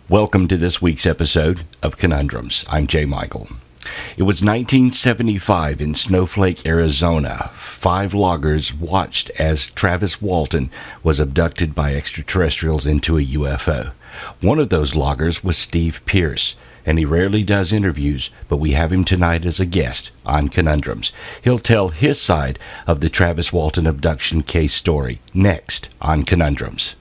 Welcome to this week's episode of Conundrums. I'm Jay Michael. It was 1975 in Snowflake, Arizona. 5 loggers watched as Travis Walton was abducted by extraterrestrials into a UFO. One of those loggers was Steve Pierce, and he rarely does interviews, but we have him tonight as a guest on Conundrums. He'll tell his side of the Travis Walton abduction case story next on Conundrums.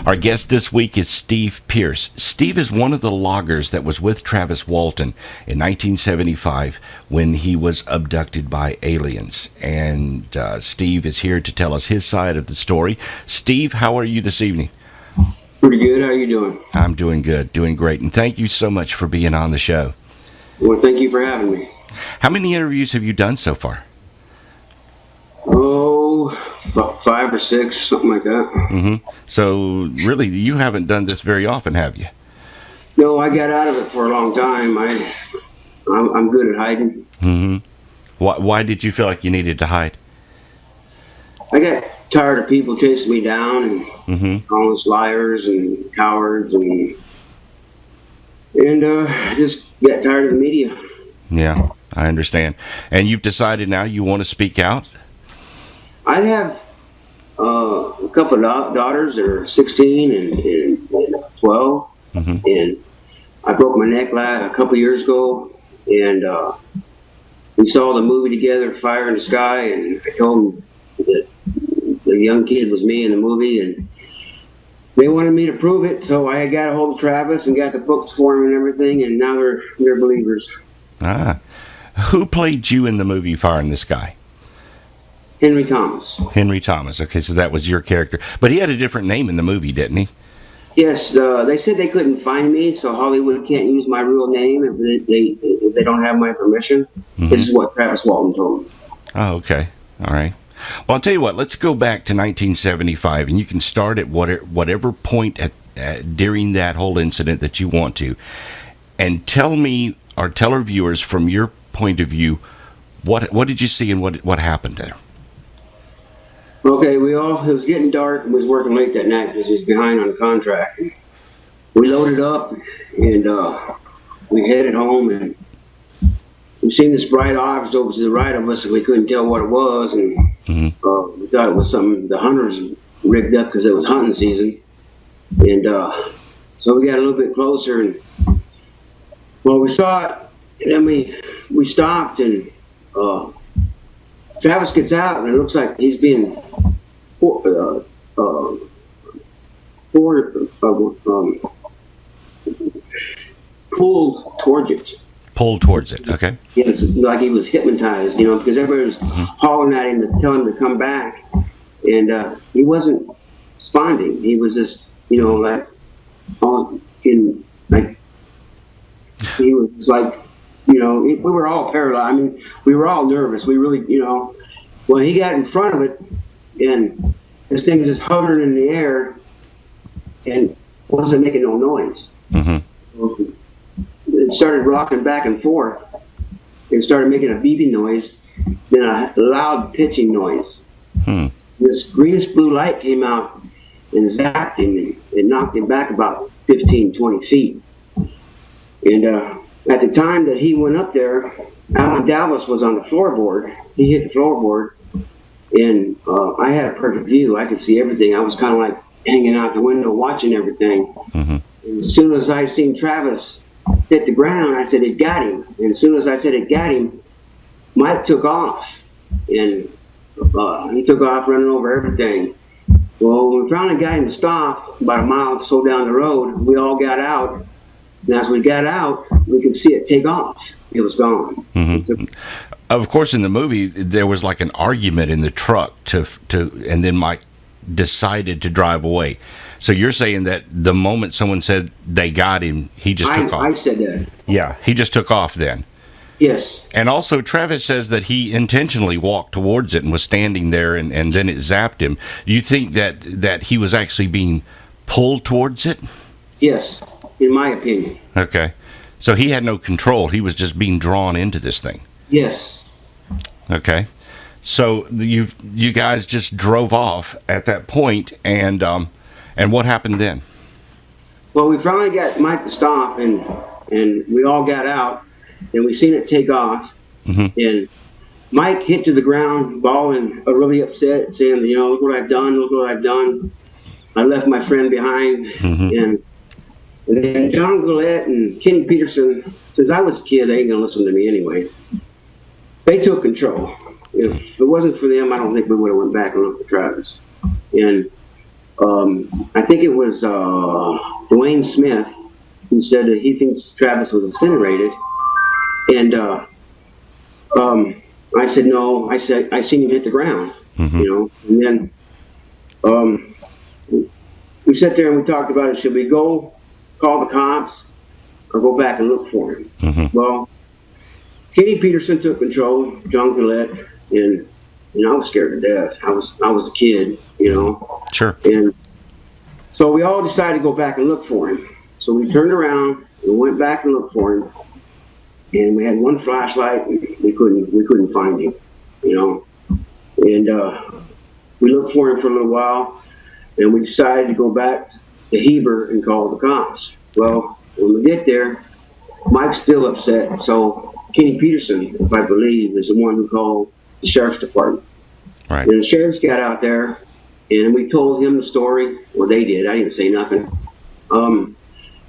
Our guest this week is Steve Pierce. Steve is one of the loggers that was with Travis Walton in 1975 when he was abducted by aliens. And Steve is here to tell us his side of the story. Steve, how are you this evening? Pretty good. How are you doing? I'm doing good, doing great. And thank you so much for being on the show. Well, thank you for having me. How many interviews have you done so far? About 5 or 6, something like that. Mm-hmm. So, really, you haven't done this very often, have you? No, I got out of it for a long time. I'm good at hiding. Mm-hmm. Why did you feel like you needed to hide? I got tired of people chasing me down and calling us liars and cowards and I just got tired of the media. Yeah, I understand. And you've decided now you want to speak out? I have a couple of daughters that are 16 and 12, and I broke my neck a couple years ago, and we saw the movie together, Fire in the Sky, and I told them that the young kid was me in the movie, and they wanted me to prove it, so I got a hold of Travis and got the books for him and everything, and now they're believers. Ah. Who played you in the movie Fire in the Sky? Henry Thomas. Henry Thomas. Okay, so that was your character. But he had a different name in the movie, didn't he? Yes, they said they couldn't find me, so Hollywood can't use my real name if they don't have my permission. This is what Travis Walton told me. Oh, okay. All right. Well, I'll tell you what. Let's go back to 1975, and you can start at whatever point during that whole incident that you want to, and tell me or tell our viewers from your point of view what did you see and what happened there. Okay, it was getting dark and we was working late that night because he was behind on the contract. And we loaded up and we headed home and we seen this bright object over to the right of us and we couldn't tell what it was and we thought it was something the hunters rigged up because it was hunting season. And so we got a little bit closer and we saw it and then we stopped and Travis gets out and it looks like he's being pulled towards it. Pulled towards it, okay. Yes, like he was hypnotized, because everybody was hollering at him to tell him to come back. And he wasn't responding. He was just, he was like, we were all paralyzed. I mean, we were all nervous. We really, well, he got in front of it, and this thing was just hovering in the air, and wasn't making no noise. It started rocking back and forth. It started making a beeping noise, then a loud pitching noise. This greenish blue light came out and zapped him, and it knocked him back about 15, 20 feet. And at the time that he went up there, Alan Dallas was on the floorboard. He hit the floorboard, and I had a perfect view. I could see everything. I was kind of like hanging out the window watching everything. And as soon as I seen Travis hit the ground, I said, it got him. And as soon as I said it got him, Mike took off. And he took off running over everything. Well, when we finally got him to stop, about a mile or so down the road, we all got out. And as we got out, we could see it take off. It was gone. Of course, in the movie, there was like an argument in the truck and then Mike decided to drive away. So you're saying that the moment someone said they got him, he just took off. I said that. Yeah, he just took off then. Yes. And also, Travis says that he intentionally walked towards it and was standing there, and then it zapped him. Do you think that he was actually being pulled towards it? Yes, in my opinion. Okay. So he had no control. He was just being drawn into this thing. Yes. Okay. So you guys just drove off at that point, and what happened then? Well, we finally got Mike to stop, and we all got out, and we seen it take off. Mm-hmm. And Mike hit to the ground, bawling, really upset, saying, look what I've done, look what I've done. I left my friend behind. Mm-hmm. And then John Gillette and Kenny Peterson, since I was a kid, they ain't gonna listen to me anyway. They took control. If it wasn't for them, I don't think we would have went back and looked for Travis. And I think it was Dwayne Smith who said that he thinks Travis was incinerated. And I said no. I said I seen him hit the ground. Mm-hmm. And then we sat there and we talked about it. Should we go call the cops or go back and look for him? Mm-hmm. Well, Kenny Peterson took control, John Gillette, and I was scared to death. I was a kid, Sure. And so we all decided to go back and look for him. So we turned around and went back and looked for him. And we had one flashlight. And we couldn't find him, And we looked for him for a little while, and we decided to go back to Heber and call the cops. Well, when we get there, Mike's still upset. So Kenny Peterson, if I believe, is the one who called the sheriff's department. Right. And the sheriff's got out there, and we told him the story. Well, they did. I didn't say nothing.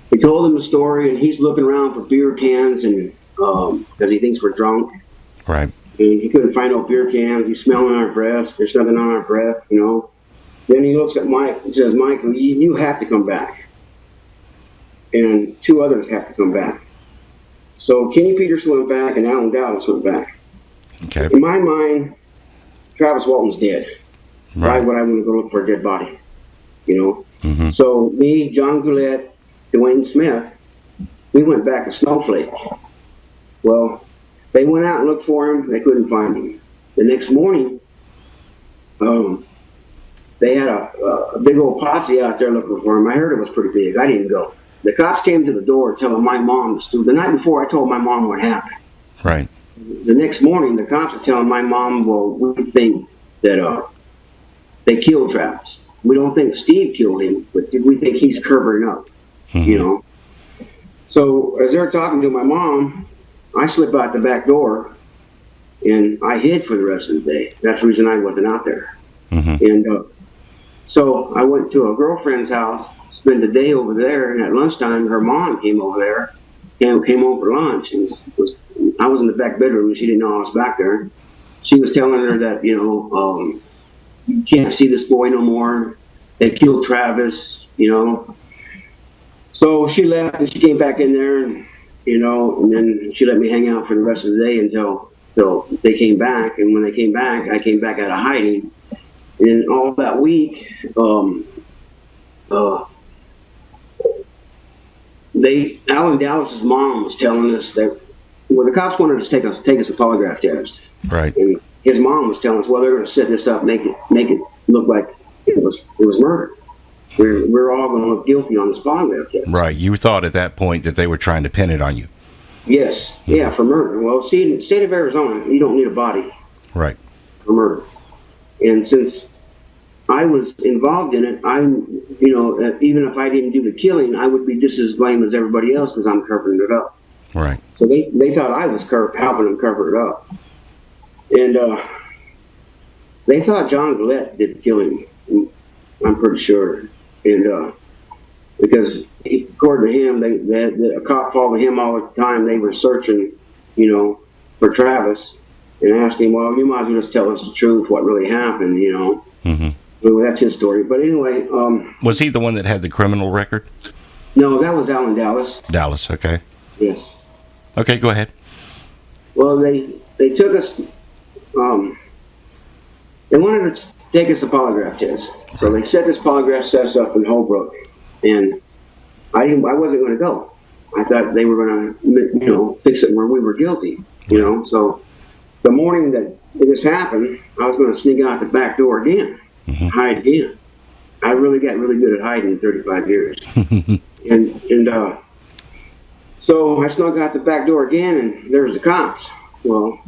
We told him the story, and he's looking around for beer cans, and because he thinks we're drunk. Right. And he couldn't find no beer cans. He's smelling our breath. There's nothing on our breath, Then he looks at Mike and says, Michael, you have to come back. And two others have to come back. So Kenny Peterson went back and Alan Dallas went back. Okay. In my mind, Travis Walton's dead. Right. Why would I want to go look for a dead body? Mm-hmm. So me, John Gillette, Dwayne Smith, we went back to Snowflake. Well, they went out and looked for him. They couldn't find him. The next morning, they had a big old posse out there looking for him. I heard it was pretty big. I didn't go. The cops came to the door telling my mom the night before I told my mom what happened. Right. The next morning, the cops are telling my mom, well, we think that they killed Travis. We don't think Steve killed him, but we think he's covering up, Mm-hmm. So as they're talking to my mom, I slip out the back door, and I hid for the rest of the day. That's the reason I wasn't out there. Mm-hmm. And so I went to a girlfriend's house, spent the day over there, and at lunchtime, her mom came over there and came home for lunch. And I was in the back bedroom, and she didn't know I was back there. She was telling her that, you can't see this boy no more. They killed Travis, So she left, and she came back in there, and then she let me hang out for the rest of the day until they came back. And when they came back, I came back out of hiding. And all that week, Alan Dallas's mom was telling us that, the cops wanted us to take us a polygraph test. Right. And his mom was telling us, well, they're going to set this up, make it look like it was murder. We're all going to look guilty on this polygraph test. Right. You thought at that point that they were trying to pin it on you. Yes. Mm-hmm. Yeah, for murder. Well, see, in the state of Arizona, you don't need a body. Right. For murder. And since I was involved in it, even if I didn't do the killing, I would be just as blamed as everybody else because I'm covering it up. Right. So they thought I was helping them cover it up. And they thought John Gillette did the killing. I'm pretty sure. And because according to him, they had a cop following him all the time. They were searching, for Travis and asking, well, you might as well just tell us the truth, what really happened, Mm-hmm. Well, that's his story. But anyway. Was he the one that had the criminal record? No, that was Alan Dallas. Dallas, okay. Yes. Okay, go ahead. Well, they took us, they wanted to take us a polygraph test. So they set this polygraph test up in Holbrook, and I wasn't going to go. I thought they were going to, fix it where we were guilty, So the morning that this happened, I was going to sneak out the back door again, hide again. I really got really good at hiding in 35 years. and so I snuck out the back door again, and there was the cops. Well,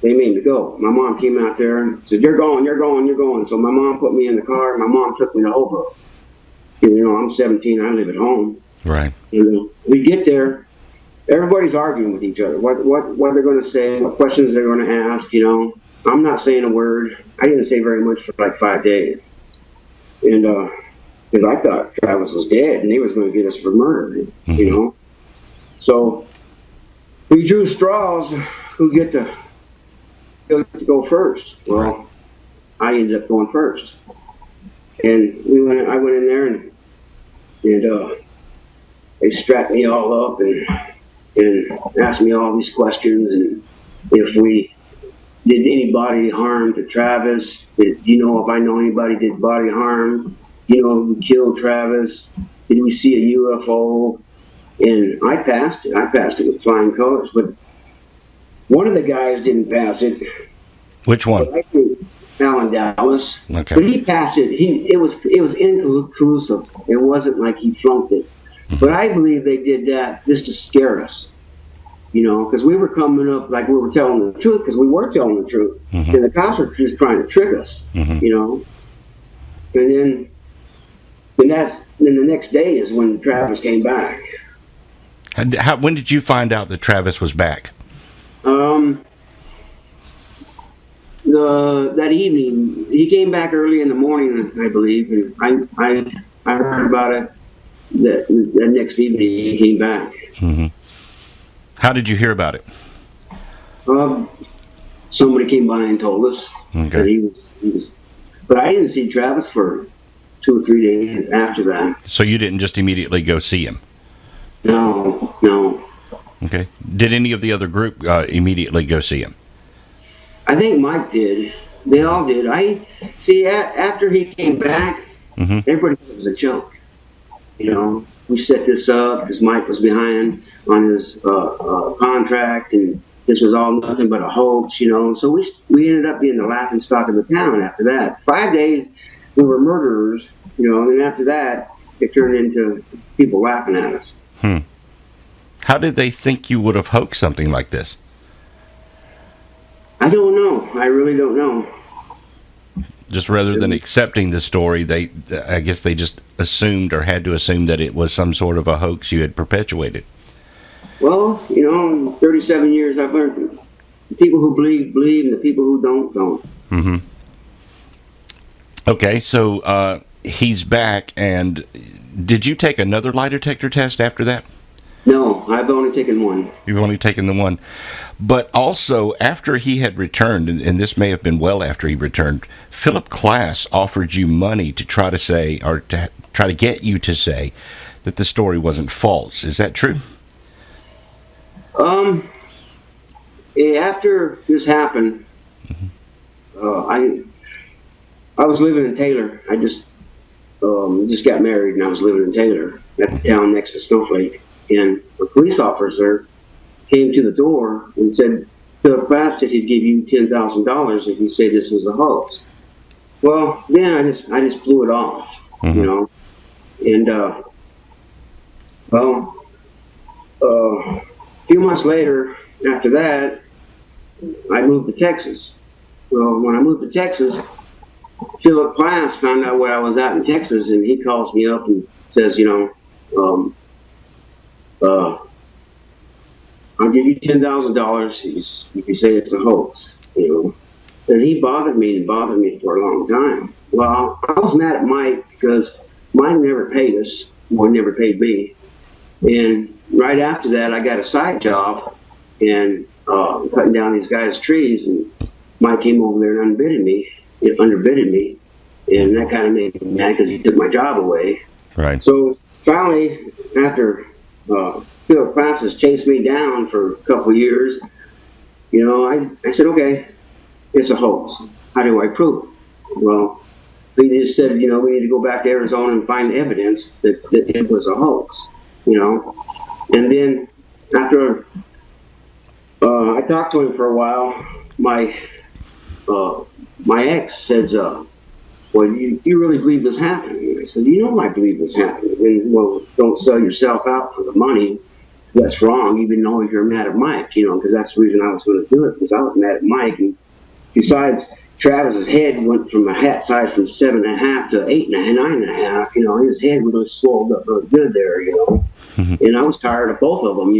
they made me go. My mom came out there and said, "You're going, you're going, you're going." So my mom put me in the car. My mom took me to Holbrook. I'm 17. I live at home. Right. We get there. Everybody's arguing with each other. What they're going to say, what questions they're going to ask. I'm not saying a word. I didn't say very much for like 5 days, and because I thought Travis was dead and he was going to get us for murder. So we drew straws. Who get to go first? Well, I ended up going first, and I went in there and they strapped me all up and asked me all these questions, and if we did any body harm to Travis. Do you know if I know anybody did body harm? Do you know who killed Travis? Did we see a UFO? And I passed it. I passed it with flying colors, but one of the guys didn't pass it. Which one? Alan Dallas. Okay. But he passed it. It was inconclusive. It wasn't like he flunked it. But I believe they did that just to scare us. Because we were coming up like we were telling the truth, because we were telling the truth. And the cops were just trying to trick us, And then the next day is when Travis came back. When did you find out that Travis was back? That evening, he came back early in the morning, I believe, and I heard about it. That next evening he came back. How did you hear about it? Somebody came by and told us that he was. But I didn't see Travis for 2 or 3 days after that. So you didn't just immediately go see him? No. Okay. Did any of the other group immediately go see him? I think Mike did. They all did. I see. After he came back, everybody thought it was a joke. We set this up because Mike was behind on his contract, and this was all nothing but a hoax. So we ended up being the laughing stock of the town. After that, 5 days we were murderers. And after that, it turned into people laughing at us. How did they think you would have hoaxed something like this? I don't know. I really don't know. Just rather than accepting the story, I guess they just assumed or had to assume that it was some sort of a hoax you had perpetuated. Well, in 37 years, I've learned the people who believe, and the people who don't. Okay, so he's back, and did you take another lie detector test after that? No, I've only taken one. You've only taken the one. But also, after he had returned, and this may have been well after he returned, Philip Klass offered you money to try to say, or to try to get you to say, that the story wasn't false. Is that true? After this happened, I was living in Taylor. I just got married, and I was living in Taylor, at the town next to Snowflake. And a police officer came to the door and said, Philip Klass said he'd give you $10,000 if you say this was a hoax. Well, then I just blew it off, And a few months later, after that, I moved to Texas. Well, when I moved to Texas, Philip Klass found out where I was at in Texas, and he calls me up and says, I'll give you $10,000 if you say it's a hoax, And he bothered me for a long time. Well, I was mad at Mike because Mike never paid us, or never paid me. And right after that, I got a side job and cutting down these guys' trees, and Mike came over there and underbidded me, and that kind of made me mad because he took my job away. Right. So finally, after Philip Klass has chased me down for a couple of years, I said, okay, it's a hoax. How do I prove it? Well, he just said, we need to go back to Arizona and find evidence that it was a hoax, And then after I talked to him for a while, my ex says, well, you really believe this happened? And I said, I believe this happened. And, well, don't sell yourself out for the money. That's wrong, even though you're mad at Mike, because that's the reason I was going to do it, because I was mad at Mike. And besides, Travis's head went from a hat size from 7.5 to 8.5, 9.5. His head really swelled up really good there, And I was tired of both of them,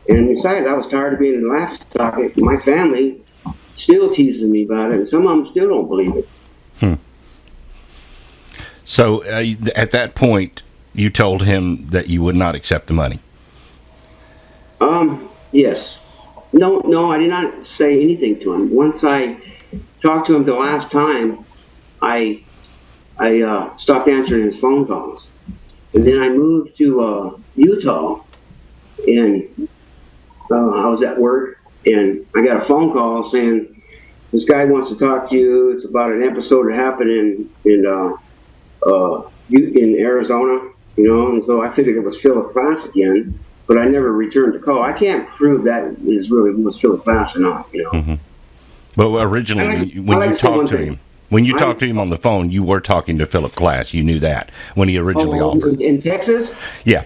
And besides, I was tired of being in the laughing stock. My family still teases me about it, and some of them still don't believe it. So at that point, you told him that you would not accept the money. Yes. No, I did not say anything to him. Once I talked to him the last time, I stopped answering his phone calls. And then I moved to Utah, and I was at work, and I got a phone call saying, this guy wants to talk to you. It's about an episode that happened in Arizona, and so I figured it was Philip Glass again. But I never returned the call. I can't prove that it was Philip Glass or not, But originally, when you talked to him on the phone, you were talking to Philip Glass. You knew that when he originally offered. In Texas? Yeah.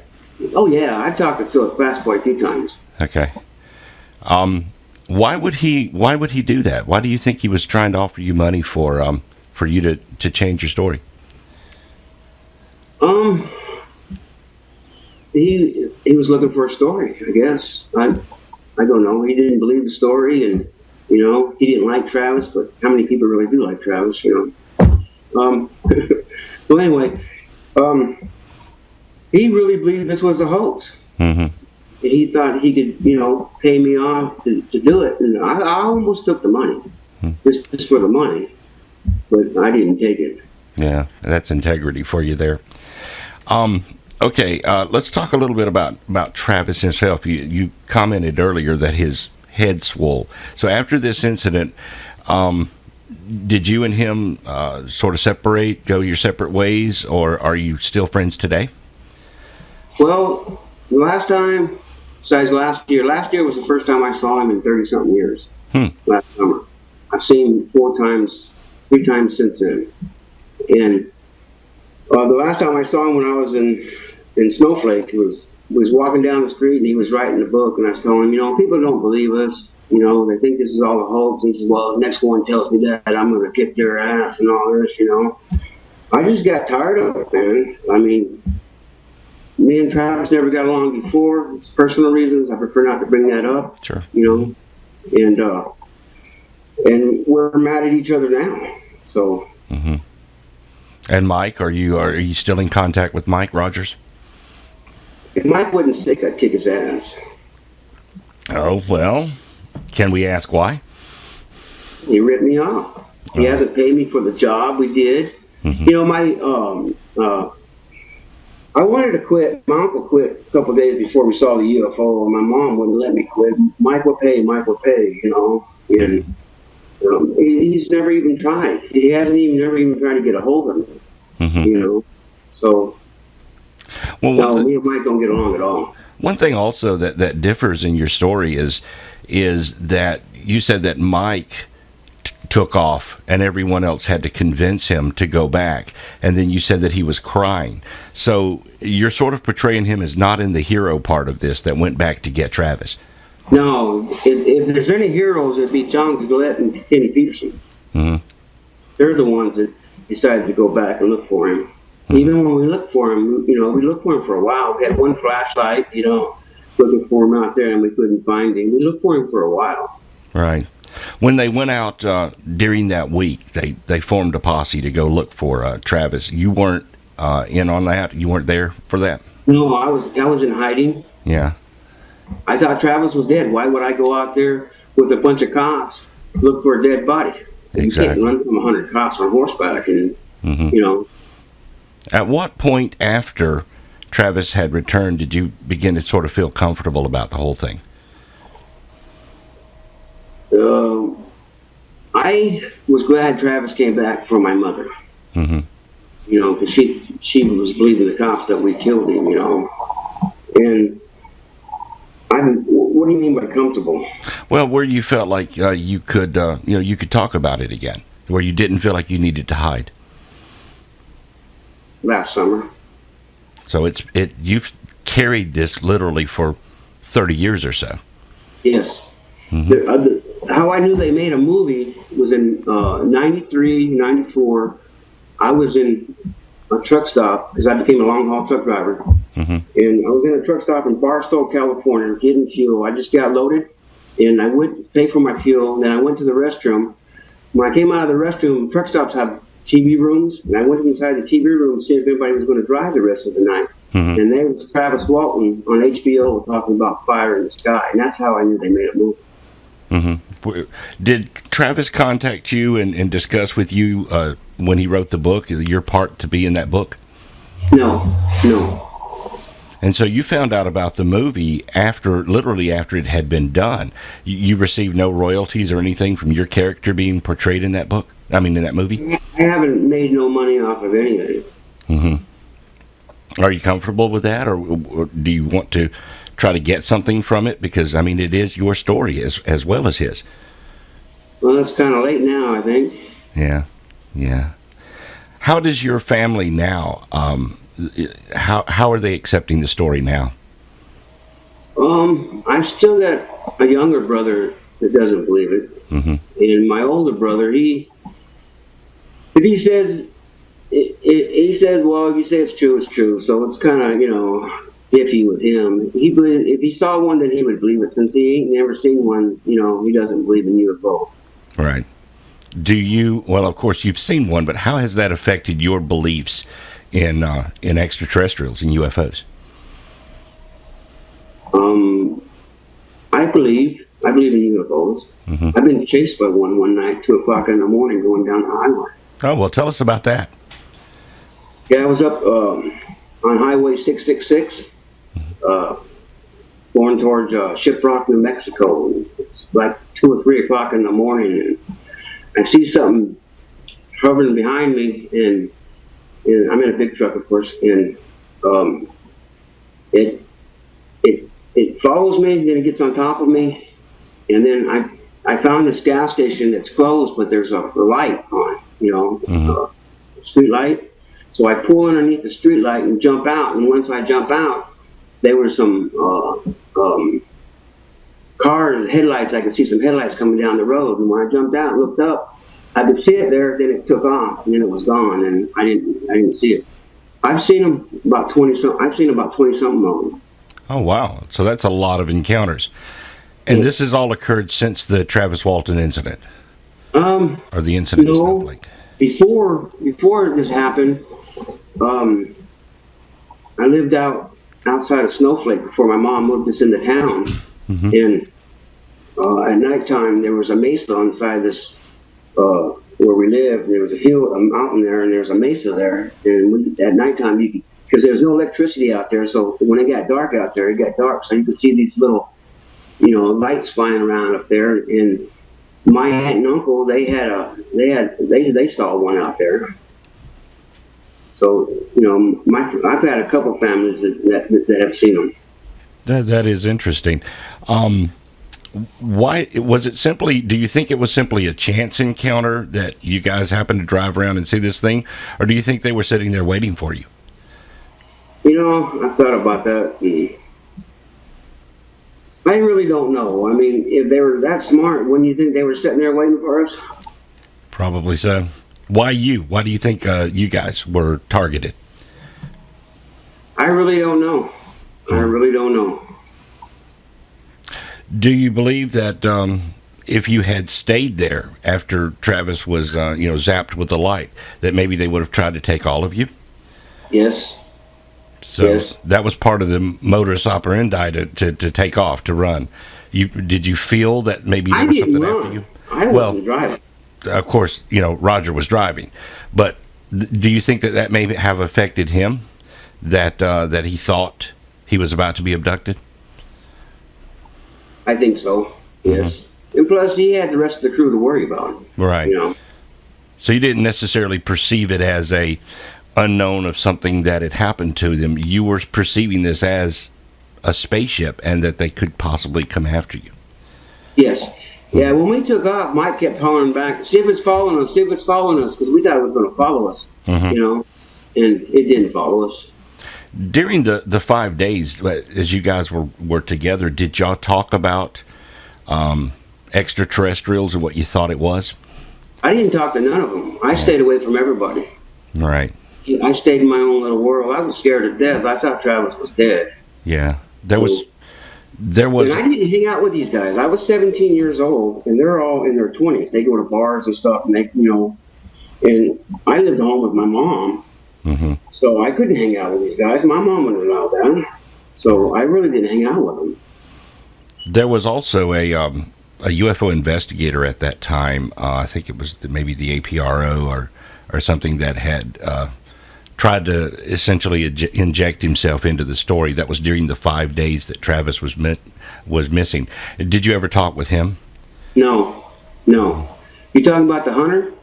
Oh yeah, I've talked to Philip Glass quite a few times. Okay. Why would he do that? Why do you think he was trying to offer you money for you to change your story? He was looking for a story, I guess. I don't know. He didn't believe the story, and he didn't like Travis. But how many people really do like Travis? Well, anyway, he really believed this was a hoax. Mm-hmm. He thought he could, pay me off to do it, and I almost took the money, just for the money, but I didn't take it. Yeah, that's integrity for you there. Okay, let's talk a little bit about Travis himself. You commented earlier that his head swole. So after this incident, did you and him sort of separate, go your separate ways, or are you still friends today? Well, the last time, besides last year was the first time I saw him in 30-something years, last summer. I've seen him 3 times since then. And the last time I saw him when I was in Snowflake, he was walking down the street and he was writing a book, and I was telling him, people don't believe us, they think this is all a hoax. And he says, well, the next one tells me that I'm going to kick their ass and all this, I just got tired of it, man. I mean, me and Travis never got along before. It's personal reasons. I prefer not to bring that up. Sure. And we're mad at each other now. So. Mm-hmm. And Mike, are you still in contact with Mike Rogers? If Mike wasn't sick, I'd kick his ass. Oh, well, can we ask why? He ripped me off. He hasn't paid me for the job we did. Mm-hmm. I wanted to quit. My uncle quit a couple of days before we saw the UFO, and my mom wouldn't let me quit. Mike will pay, and he's never even tried. He hasn't never even tried to get a hold of me, mm-hmm. So, well, me and Mike don't get along at all. One thing also that differs in your story is that you said that Mike took off and everyone else had to convince him to go back, and then you said that he was crying. So you're sort of portraying him as not in the hero part of this that went back to get Travis. No, if there's any heroes, it'd be John Gillette and Kenny Peterson. Mm-hmm. They're the ones that decided to go back and look for him. Mm-hmm. Even when we looked for him, we looked for him for a while. We had one flashlight, looking for him out there, and we couldn't find him. We looked for him for a while. Right. When they went out during that week, they formed a posse to go look for Travis. You weren't in on that? You weren't there for that? No, I was in hiding. Yeah. I thought Travis was dead. Why would I go out there with a bunch of cops look for a dead body? Exactly. You can't run from 100 cops on horseback, and mm-hmm. At what point after Travis had returned did you begin to sort of feel comfortable about the whole thing? I I was glad Travis came back for my mother. Mm-hmm. You know, because she was believing the cops that we killed him. You know, and what do you mean by comfortable? Well, where you felt like you could you could talk about it again, where you didn't feel like you needed to hide. Last summer. So you've carried this literally for 30 years or so. Yes. Mm-hmm. How I knew they made a movie was in 93, 94. I was in a truck stop because I became a long-haul truck driver. Mm-hmm. And I was in a truck stop in Barstow, California, getting fuel. I just got loaded, and I went to pay for my fuel. Then I went to the restroom. When I came out of the restroom, truck stops have TV rooms, and I went inside the TV room to see if anybody was going to drive the rest of the night. Mm-hmm. And there was Travis Walton on HBO talking about fire in the sky, and that's how I knew they made a movie. Mm-hmm. Did Travis contact you and discuss with you when he wrote the book, your part to be in that book? No. And so you found out about the movie literally after it had been done. You received no royalties or anything from your character being portrayed in that book? I mean, in that movie? I haven't made no money off of anything. Mm-hmm. Are you comfortable with that, or do you want to try to get something from it? Because, I mean, it is your story as well as his. Well, it's kind of late now, I think. Yeah. How does your family now, how are they accepting the story now? I've still got a younger brother that doesn't believe it. Mm-hmm. And my older brother, if he says, well, if you say it's true, it's true. So it's kind of, iffy with him. If he saw one, then he would believe it. Since he ain't never seen one, he doesn't believe in UFOs. Right. Well, of course, you've seen one, but how has that affected your beliefs in extraterrestrials and UFOs? I believe in UFOs. Mm-hmm. I've been chased by one night, 2 o'clock in the morning, going down the highway. Oh, well, tell us about that. Yeah, I was up on Highway 666, going towards Shiprock, New Mexico. It's like 2 or 3 o'clock in the morning, and I see something hovering behind me, and I'm in a big truck, of course, and it follows me, then it gets on top of me, and then I found this gas station that's closed, but there's a light on, mm-hmm. Street light. So I pull underneath the street light and jump out, and once I jump out, there were some car headlights. I could see some headlights coming down the road, and when I jumped out and looked up, I could see it there. Then it took off, and then it was gone, and I didn't see it. I've seen them about 20-something. I've seen about 20-something of them. Oh wow! So that's a lot of encounters, and this has all occurred since the Travis Walton incident, or the incident in Snowflake. Before this happened, I lived outside of Snowflake before my mom moved us into town, mm-hmm. And at nighttime there was a mesa on the side of this where we lived. And there was a mountain there, and there was a mesa there. And at nighttime, because there was no electricity out there, so when it got dark out there, it got dark, so you could see these little, lights flying around up there. And my aunt and uncle, they saw one out there. So I've had a couple families that have seen them. That is interesting. Why was it simply? Do you think it was simply a chance encounter that you guys happened to drive around and see this thing, or do you think they were sitting there waiting for you? I thought about that. I really don't know. I mean, if they were that smart, wouldn't you think they were sitting there waiting for us? Probably so. Why you? Why do you think you guys were targeted? I really don't know. I really don't know. Do you believe that if you had stayed there after Travis was, zapped with the light, that maybe they would have tried to take all of you? Yes. So yes. That was part of the modus operandi to take off, to run. Did you feel that maybe there was something after you? I wasn't driving. Of course, Roger was driving. But do you think that may have affected him, that he thought he was about to be abducted? I think so, yes. And plus, he had the rest of the crew to worry about. Right. You know. So you didn't necessarily perceive it as a unknown of something that had happened to them. You were perceiving this as a spaceship and that they could possibly come after you. Yes. Yeah, when we took off, Mike kept hollering back, see if it's following us, see if it's following us, because we thought it was going to follow us, you know, and it didn't follow us. During the 5 days, as you guys were together, did y'all talk about extraterrestrials and what you thought it was? I didn't talk to none of them. I stayed away from everybody. Right. I stayed in my own little world. I was scared to death. I thought Travis was dead. Yeah. There was. And I didn't hang out with these guys. I was 17 years old, and they're all in their 20s. They go to bars and stuff, and they, you know, and I lived home with my mom, so I couldn't hang out with these guys. My mom wouldn't allow that, so I really didn't hang out with them. There was also a UFO investigator at that time. I think it was maybe the APRO or something that had tried to essentially inject himself into the story. That was during the 5 days that Travis was missing. Did you ever talk with him? No. You talking about the hunter?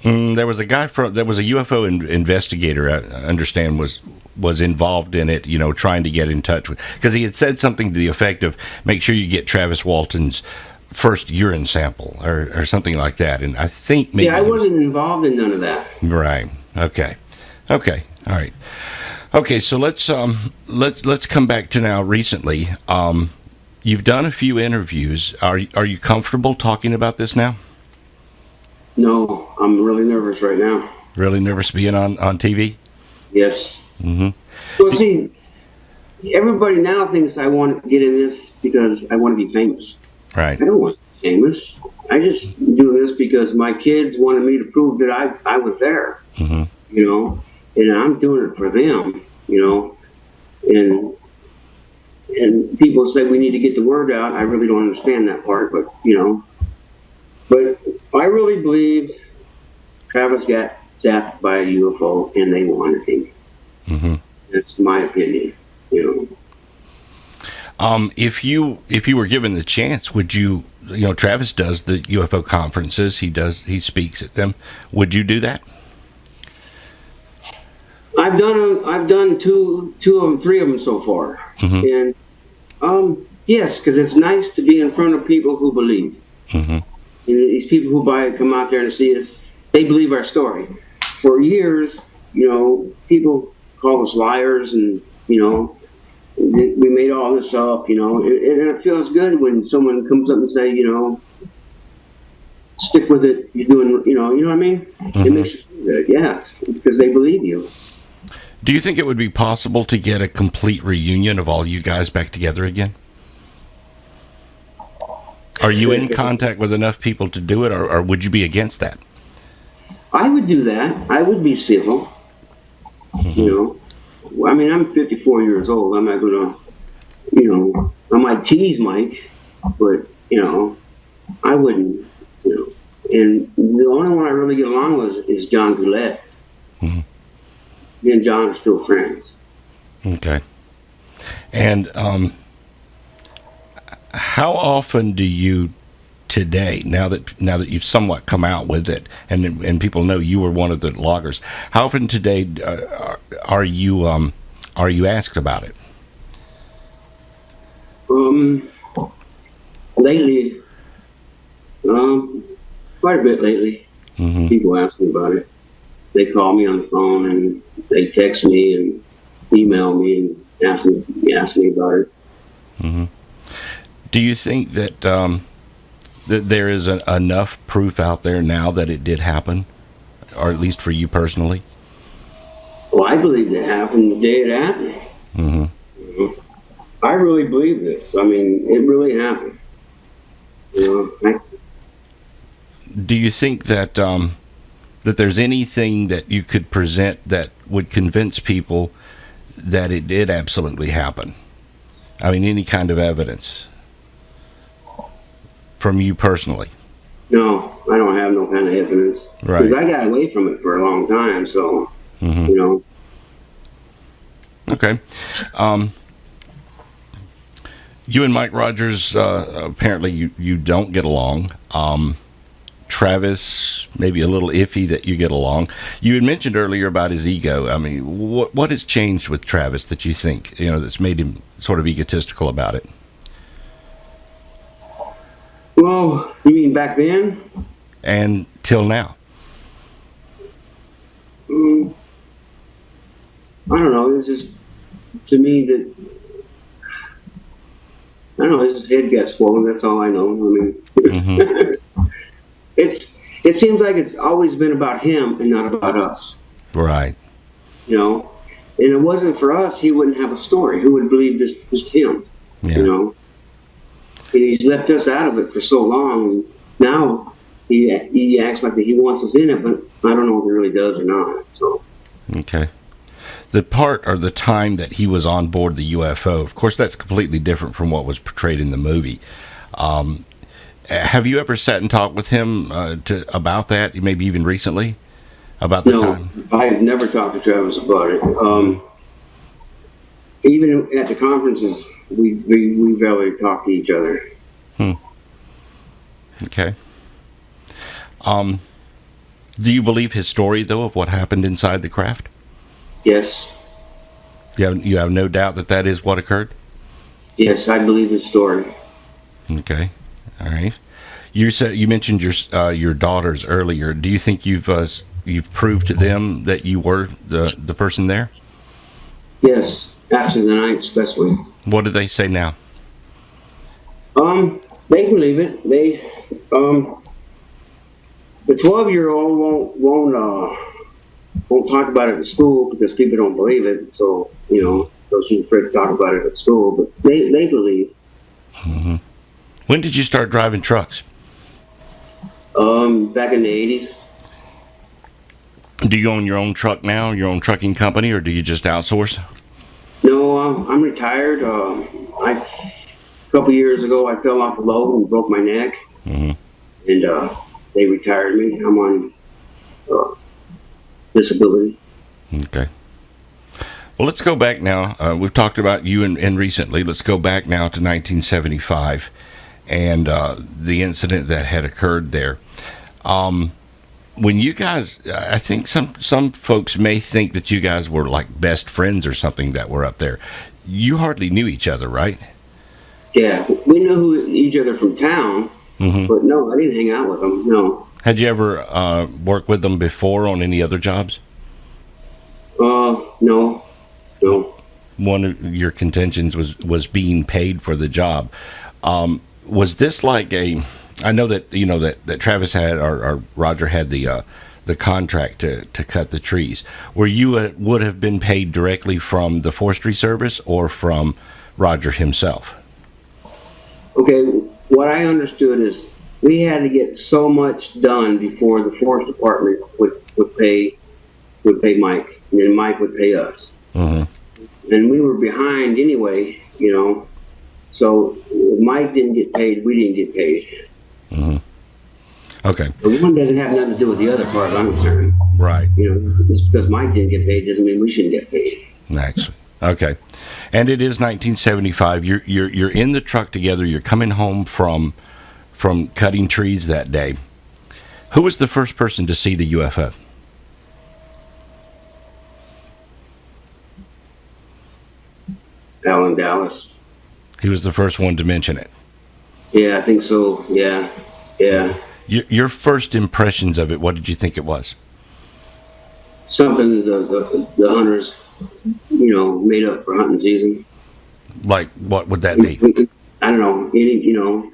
There was a guy there was a UFO investigator, I understand, was involved in it, you know, trying to get in touch with, because he had said something to the effect of, make sure you get Travis Walton's first urine sample or something like that. And I think maybe I wasn't involved in none of that. Right. Okay. All right. Okay, so let's come back to now recently. You've done a few interviews. Are you comfortable talking about this now? No, I'm really nervous right now. Really nervous being on TV? Yes. Well, see, everybody now thinks I want to get in this because I want to be famous. Right. I don't want to be famous. I just do this because my kids wanted me to prove that I was there. You know, and I'm doing it for them. You know, and people say we need to get the word out. I really don't understand that part, but you know, but I really believe Travis got zapped by a UFO and they wanted him. That's my opinion. You know. If you were given the chance, would you? You know, Travis does the UFO conferences. He speaks at them. Would you do that? I've done two of them, three of them so far, and yes, because it's nice to be in front of people who believe. And these people who come out there and see us, they believe our story. For years, you know, people call us liars, and you know, we made all this up, you know, and it feels good when someone comes up and say, you know, stick with it. You're doing, you know what I mean? It makes you feel good, yes, because they believe you. Do you think it would be possible to get a complete reunion of all you guys back together again? Are you in contact with enough people to do it, or would you be against that? I would do that. I would be civil. You know, I mean, I'm 54 years old. I'm not gonna, you know, I might tease Mike, but you know, I wouldn't. You know, and the only one I really get along with is John Goulet. Me and John are still friends. Okay. And how often do you today, now that you've somewhat come out with it, and people know you were one of the loggers, how often today are you asked about it? Lately, quite a bit lately. People ask me about it. They call me on the phone and they text me and email me and ask me about it. Do you think that that there is enough proof out there now that it did happen, or at least for you personally? Well, I believe it happened the day it happened. I really believe this. I mean, it really happened. You know, do you think that that there's anything that you could present that would convince people that it did absolutely happen? I mean, any kind of evidence from you personally? No, I don't have no kind of evidence. Right. Because I got away from it for a long time, so, you know. Okay. You and Mike Rogers, apparently you don't get along. Travis, maybe a little iffy that you get along. You had mentioned earlier about his ego. I mean, what has changed with Travis that you think, that's made him sort of egotistical about it? Well, you mean back then? And till now? I don't know. This is, to me, that, I don't know, his head gets swollen. That's all I know. I mean, it seems like it's always been about him and not about us. Right. And it wasn't for us, he wouldn't have a story. Who would believe this was him? Yeah. And he's left us out of it for so long. And now he acts like he wants us in it, but I don't know if he really does or not. So. Okay. The part or the time that he was on board the UFO, of course, that's completely different from what was portrayed in the movie. Have you ever sat and talked with him about that, maybe even recently, about the time? No, I have never talked to Travis about it. Even at the conferences, we rarely talk to each other. Okay. Do you believe his story, though, of what happened inside the craft? Yes. You have no doubt that is what occurred? Yes, I believe his story. Okay. All right. You mentioned your daughters earlier. Do you think you've proved to them that you were the person there? Yes, after the night especially. What do they say now? They believe it. The 12-year-old won't talk about it at school because people don't believe it. So so she's afraid to talk about it at school. But they believe. Mm-hmm. When did you start driving trucks? Back in the 80s. Do you own your own truck now, your own trucking company, or do you just outsource? No, I'm retired. A couple years ago, I fell off a load and broke my neck. Mm-hmm. And they retired me. I'm on disability. Okay. Well, let's go back now. We've talked about you and recently. Let's go back now to 1975 and the incident that had occurred there. When you guys, I think some folks may think that you guys were like best friends or something that were up there. You hardly knew each other, right? Yeah, we knew each other from town, but no, I didn't hang out with them, no. Had you ever worked with them before on any other jobs? No. One of your contentions was being paid for the job. Was this like I know that that Travis had or Roger had the contract to cut the trees. Were you would have been paid directly from the Forestry Service or from Roger himself? Okay, what I understood is we had to get so much done before the Forest Department would pay Mike, and then Mike would pay us. And we were behind anyway, So if Mike didn't get paid, we didn't get paid. Okay. But one doesn't have nothing to do with the other, as far as I'm concerned. Right. Just because Mike didn't get paid doesn't mean we shouldn't get paid. Actually. Okay. And it is 1975. You're in the truck together. You're coming home from cutting trees that day. Who was the first person to see the UFO? Alan Dallas. He was the first one to mention it. Yeah, I think so. Yeah. Your first impressions of it, what did you think it was? Something the hunters, made up for hunting season. Like, what would that be? I don't know.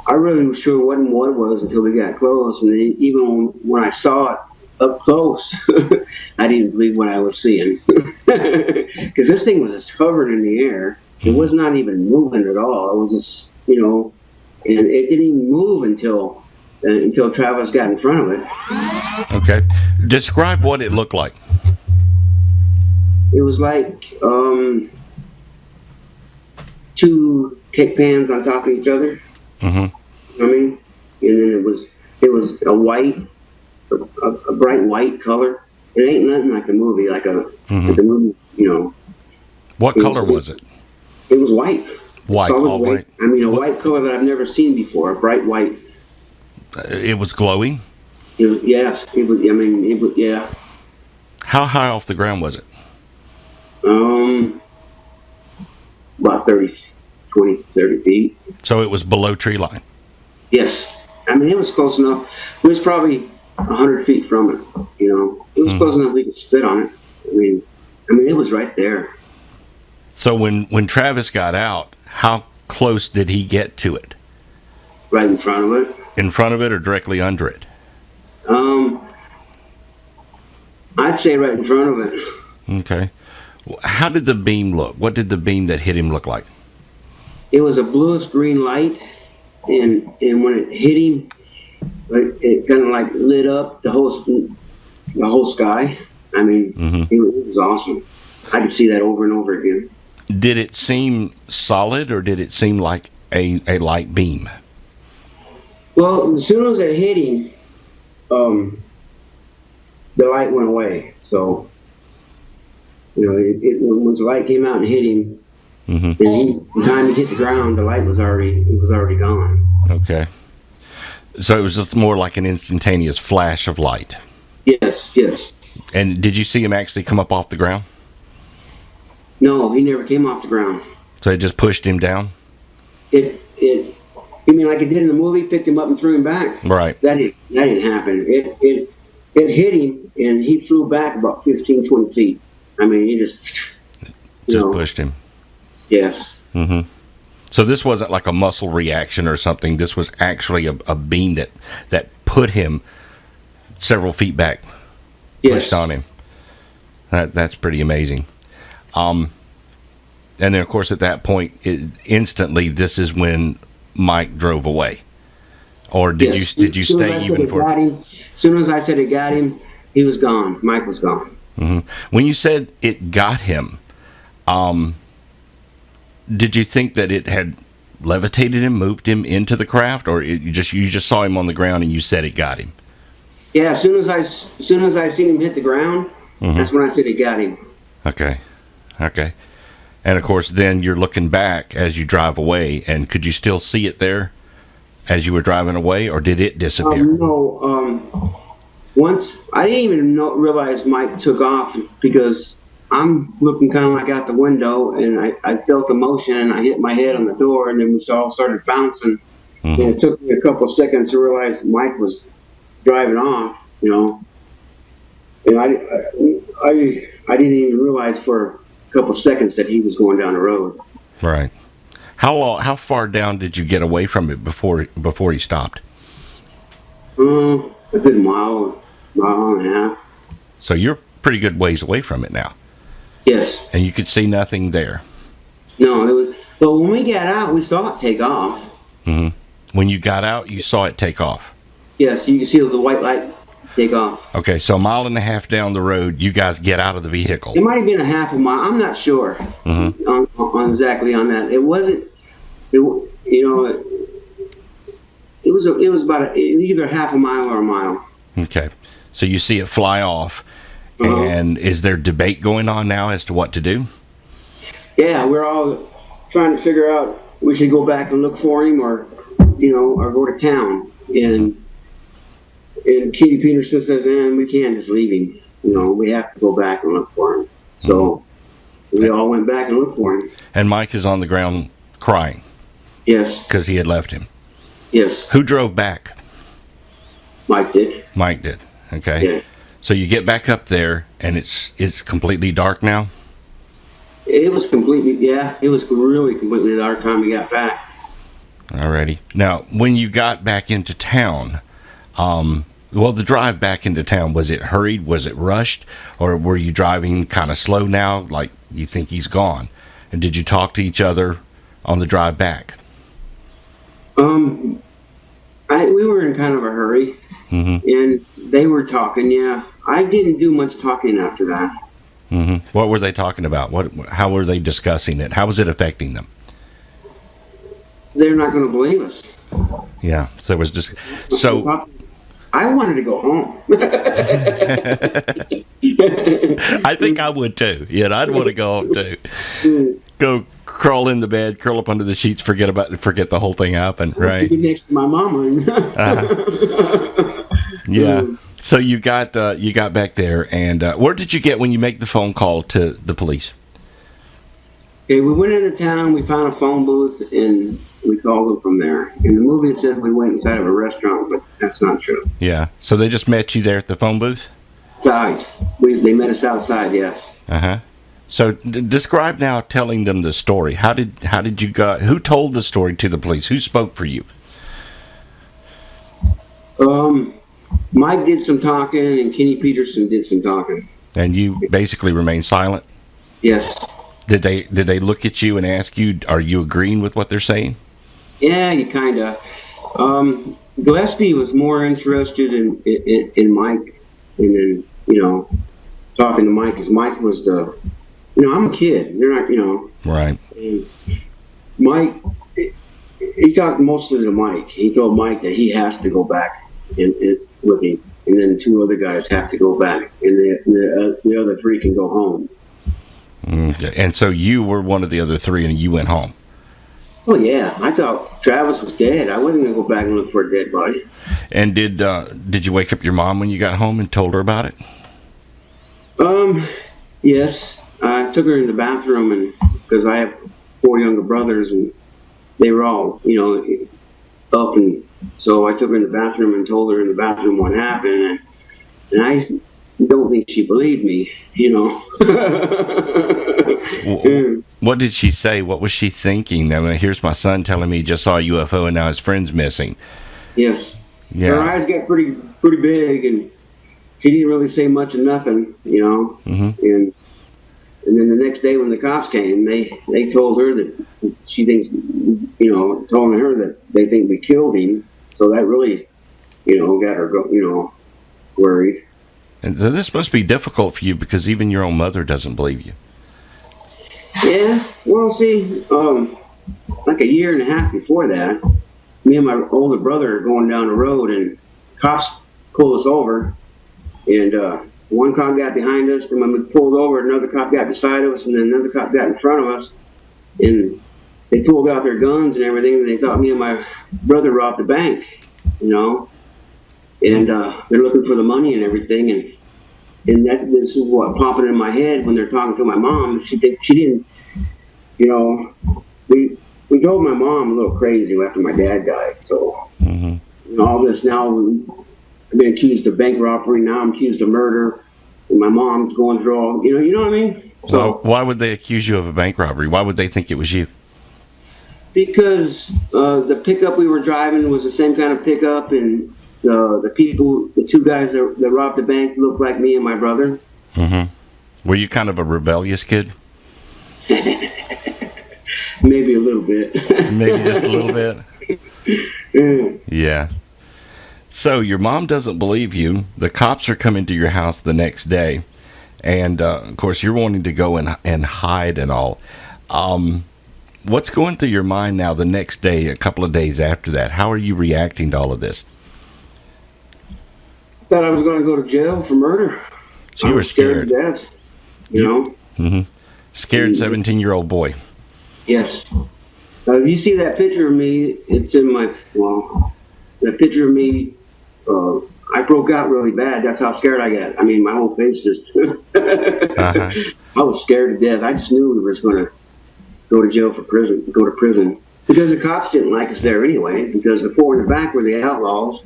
I really was sure what it was until we got close, and then even when I saw it up close, I didn't believe what I was seeing. Because this thing was just covered in the air. It was not even moving at all. It was just, and it didn't even move until Travis got in front of it. Okay. Describe what it looked like. It was like two cake pans on top of each other. I mean, and then it was a white, a bright white color. It ain't nothing like a movie, like the movie, What color was it? It was white. White, solid all white. white. I mean, a white color that I've never seen before, a bright white. It was glowing? Yes, it was, I mean, it was, yeah. How high off the ground was it? About 30 feet. So it was below tree line? Yes. I mean, it was close enough. It was probably 100 feet from it, you know. It was close enough we could spit on it. I mean, it was right there. So when Travis got out, how close did he get to it? Right in front of it. In front of it or directly under it? I'd say right in front of it. Okay. How did the beam look? What did the beam that hit him look like? It was a bluish green light, and when it hit him, it kind of like lit up the whole sky. I mean, it was awesome. I could see that over and over again. Did it seem solid or did it seem like a light beam? Well, as soon as it hit him, the light went away. So, you know, when the light came out and hit him, and by the time he hit the ground, the light was already gone. Okay. So it was just more like an instantaneous flash of light. Yes. And did you see him actually come up off the ground? No, he never came off the ground. So it just pushed him down? You mean like it did in the movie, picked him up and threw him back? Right. That didn't happen. It hit him, and he flew back about 15, 20 feet. I mean, he just pushed him. Yes. So this wasn't like a muscle reaction or something. This was actually a beam that put him several feet back, pushed on him. That's pretty amazing. And then, of course, at that point, instantly, this is when Mike drove away. Or did you stay even for? As soon as I said it got him, he was gone. Mike was gone. When you said it got him, did you think that it had levitated him, moved him into the craft, or you just saw him on the ground and you said it got him? Yeah, as soon as I seen him hit the ground, that's when I said it got him. Okay. And of course, then you're looking back as you drive away, and could you still see it there as you were driving away, or did it disappear? No. Once I didn't even realize Mike took off because I'm looking kind of like out the window, and I felt the motion, and I hit my head on the door, and then we all started bouncing. And it took me a couple of seconds to realize Mike was driving off, you know. And I didn't even realize for a couple of seconds that he was going down the road. Right. How far down did you get away from it before he stopped? A good mile and a half. So you're pretty good ways away from it now. Yes. And you could see nothing there. No, it was. But when we got out, we saw it take off. When you got out, you saw it take off. Yes, you can see the white light take off. Okay, so a mile and a half down the road, you guys get out of the vehicle. It might have been a half a mile. I'm not sure on exactly on that. It wasn't. It was about either half a mile or a mile. Okay, so you see it fly off, and is there debate going on now as to what to do? Yeah, we're all trying to figure out we should go back and look for him, or go to town. And Katie Peterson says, we can't just leave him. We have to go back and look for him. So we all went back and looked for him. And Mike is on the ground crying. Yes. Because he had left him. Yes. Who drove back? Mike did. Mike did. Okay. Yeah. So you get back up there, and it's completely dark now? It was really completely dark time we got back. Alrighty. Now, when you got back into town, the drive back into town, was it hurried? Was it rushed? Or were you driving kind of slow now, like you think he's gone? And did you talk to each other on the drive back? We were in kind of a hurry, and they were talking, yeah. I didn't do much talking after that. What were they talking about? How were they discussing it? How was it affecting them? They're not going to believe us. Yeah, so it was just... So I wanted to go home. I think I would too. Yeah, I'd want to go home too. Go crawl in the bed, curl up under the sheets, forget the whole thing happened, right? Next to my mama. Yeah. So you got back there, and where did you get when you make the phone call to the police? Okay, we went into town. We found a phone booth, and we called them from there. In the movie, it says we went inside of a restaurant, but that's not true. Yeah. So they just met you there at the phone booth? Outside. They met us outside. Yes. So describe now telling them the story. How did you go? Who told the story to the police? Who spoke for you? Mike did some talking, and Kenny Peterson did some talking. And you basically remained silent? Yes. Did they look at you and ask you, are you agreeing with what they're saying? Yeah, you kind of. Gillespie was more interested in Mike, and then, talking to Mike, because Mike was I'm a kid. You're not, Right. And Mike, he talked mostly to Mike. He told Mike that he has to go back with him, and then 2 other guys have to go back, and the other 3 can go home. Okay. And so you were one of the other 3, and you went home. Oh yeah, I thought Travis was dead. I wasn't gonna go back and look for a dead body. And did you wake up your mom when you got home and told her about it? Yes, I took her in the bathroom, and because I have 4 younger brothers, and they were all up, and so I took her in the bathroom and told her in the bathroom what happened, and I don't think she believed me, What did she say? What was she thinking? I mean, here's my son telling me he just saw a UFO and now his friend's missing. Yes. Yeah. Her eyes got pretty big, and she didn't really say much of nothing, And then the next day when the cops came, they told her that she thinks, told her that they think we killed him. So that really, got her, worried. And so this must be difficult for you because even your own mother doesn't believe you. Yeah, well, see, like a year and a half before that, me and my older brother are going down the road, and cops pulled us over, and one cop got behind us, and when we pulled over, another cop got beside us, and then another cop got in front of us, and they pulled out their guns and everything, and they thought me and my brother robbed the bank, and they're looking for the money and everything, and this is what popping in my head when they're talking to my mom. She didn't, we drove my mom a little crazy after my dad died. So all this now, I've been accused of bank robbery. Now I'm accused of murder, and my mom's going through all. You know what I mean? So well, why would they accuse you of a bank robbery? Why would they think it was you? Because the pickup we were driving was the same kind of pickup, and the 2 guys that robbed the bank looked like me and my brother. Were you kind of a rebellious kid? Maybe a little bit. Maybe just a little bit? Yeah. So your mom doesn't believe you. The cops are coming to your house the next day. And, of course, you're wanting to go and hide and all. What's going through your mind now the next day, a couple of days after that? How are you reacting to all of this? Thought I was going to go to jail for murder. So you were scared. To death, Scared 17-year-old boy. Yes. If you see that picture of me, it's in that picture of me, I broke out really bad. That's how scared I got. I mean, my whole face just, I was scared to death. I just knew we were going to go to prison. Because the cops didn't like us there anyway, because the 4 in the back were the outlaws,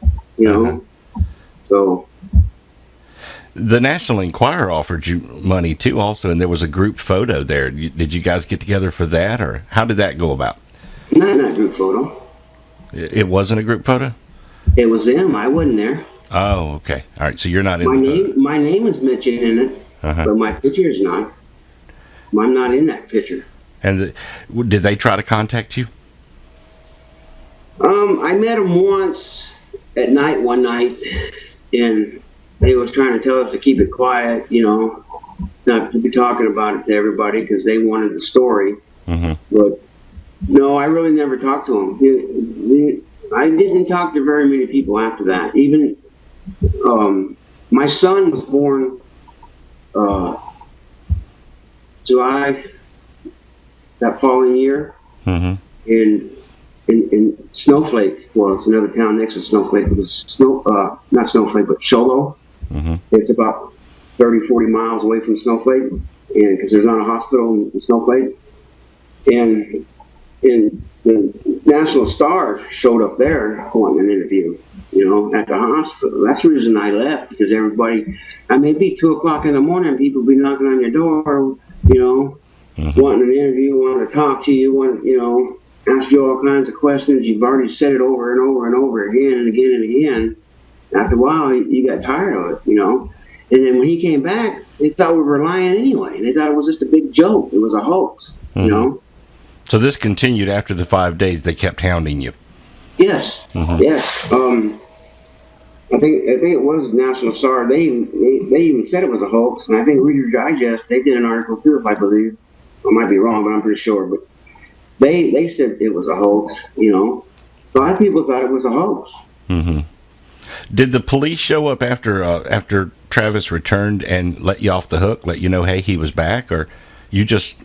So the National Enquirer offered you money too, also, and there was a group photo there. Did you guys get together for that, or how did that go about? Not a group photo. It wasn't a group photo? It was them. I wasn't there. Oh, okay. All right. So you're not in my name is mentioned in it, but my picture is not. I'm not in that picture. And did they try to contact you? I met them once at night one night, and they was trying to tell us to keep it quiet, not to be talking about it to everybody because they wanted the story. But no, I really never talked to them. I didn't talk to very many people after that. Even my son was born July that following year. Mm-hmm. In Snowflake, well, it's another town next to Snowflake. It was not Snowflake, but Sholo. Mm-hmm. It's about 30, 40 miles away from Snowflake, and because there's not a hospital in Snowflake. And the National Star showed up there wanting an interview, at the hospital. That's the reason I left, because everybody, I may be 2 o'clock in the morning, people be knocking on your door, Mm-hmm. wanting an interview, wanting to talk to you, ask you all kinds of questions. You've already said it over and over and over again and again and again. After a while, you got tired of it, And then when he came back, they thought we were lying anyway. They thought it was just a big joke. It was a hoax, Mm-hmm. So this continued after the 5 days. They kept hounding you. Yes, Mm-hmm. yes. I think it was National Star. They even said it was a hoax, and I think Reader's Digest, they did an article too, if I believe. I might be wrong, but I'm pretty sure. But they said it was a hoax. A lot of people thought it was a hoax. Mm-hmm. Did the police show up after Travis returned and let you off the hook, let you know, hey, he was back, or you just?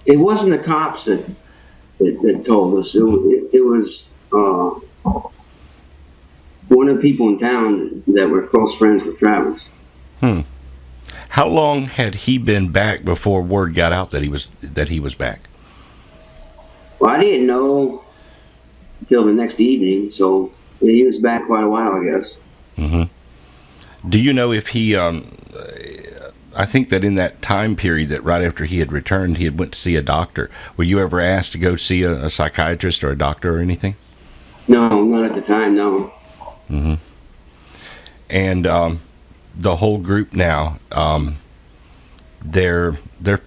It wasn't the cops that told us. It was one of the people in town that were close friends with Travis. How long had he been back before word got out that he was back? Well, I didn't know until the next evening, so he was back quite a while, I guess. Mm-hmm. Do you know if he? I think that in that time period, that right after he had returned, he had went to see a doctor. Were you ever asked to go see a psychiatrist or a doctor or anything? No, not at the time. No. Mm-hmm. And the whole group now, they're